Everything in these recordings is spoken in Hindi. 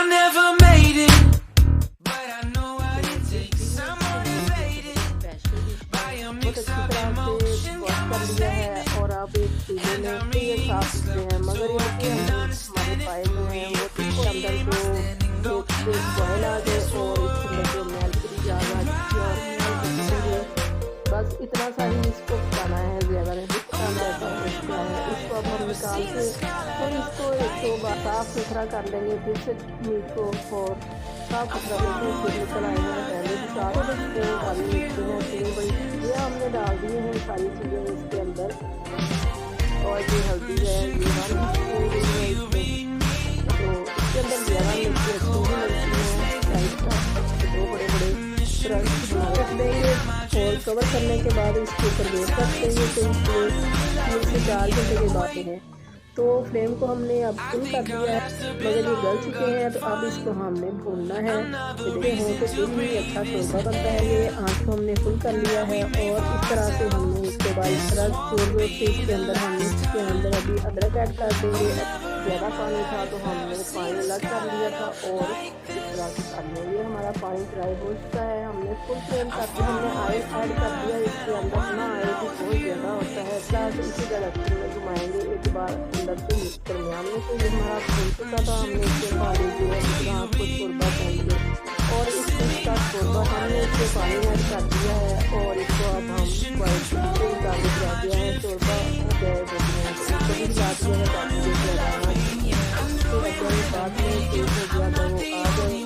never made it, but I know what it takes. I'm motivated by a mix of emotion. Got me steady, और आप एक चीज़ों and में I'm तो ये साफ really सुथरे हैं, मगर ये slow in हमारे पाए जो हैं वो इसके अंदर जो understanding. एक बॉयल आ गए और इसके अंदर जो मैल पूरी जाग आ चुकी है और मैल बस इतना सा ही इसको पकाना है, ज़्यादा नहीं पकाना है। इसको अब हम निकाल के फिर इसको एक दो बार साफ़ सुथरा कर लेंगे, फिर से मीट को और साफ़ सुथरा करके फिर निकल आएंगे। पहले भी साफ काली मिर्ची है, तीन बड़ी ये हमने डाल दी हैं सारी चीज़ें इसके अंदर। और ये हल्दी है, ये 1 स्पून है इसमें, तो इसके अंदर ज़्यादा मिर्ची अच्छी नहीं लगती है। साइज का 2 बड़े क्रश रख देंगे और कवर करने के बाद इसके ऊपर वेट रख देंगे। तो इसको 3 से 4 घंटे के बाद है। तो फ्लेम को हमने अब फुल कर दिया है, मगर ये गल चुके हैं। तो अब इसको हमने भूनना है, देखते हो तो फिर भी अच्छा शोरबा बनता है। ये आँच को हमने फुल कर लिया है और इस तरह से हमने इसके बाद इस तरह शोरबे से इसके अंदर हमने इसके अंदर अभी अदरक ऐड कर देंगे। ज़्यादा पानी था तो हमने पानी अलग कर लिया था और इस तरह से कर लिया। ये हमारा पानी ड्राई हो चुका है, हमने फुल फ्लेम करके हमने ऑयल ऐड कर दिया इसके अंदर। ना ऑयल भी बहुत ज़्यादा होता है, प्लस इसी डायरेक्शन में घुमाएंगे एक बार अंदर से दरमियान में। तो ये हमारा भून चुका था, हमने इसके पानी दिया आपको शोरबा चाहिए और इसका शोरबा हमने इसके पानी ऐड कर दिया है और इसको अब हम डाली दिया है। शोरबा गए देते हैं तो इसको भी ला दिया है ताकि ये लगाना तो अगर बाद में तेज हो गया तो वो आ गए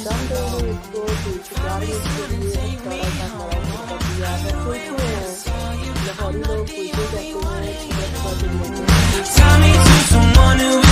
दम देंगे इसको 3-4 मिनट के लिए। सारा सा हमारा शोरबा तैयार है। कुलचे हैं, लाहौरी लोग कुलचे कहते हैं। Tell me to someone who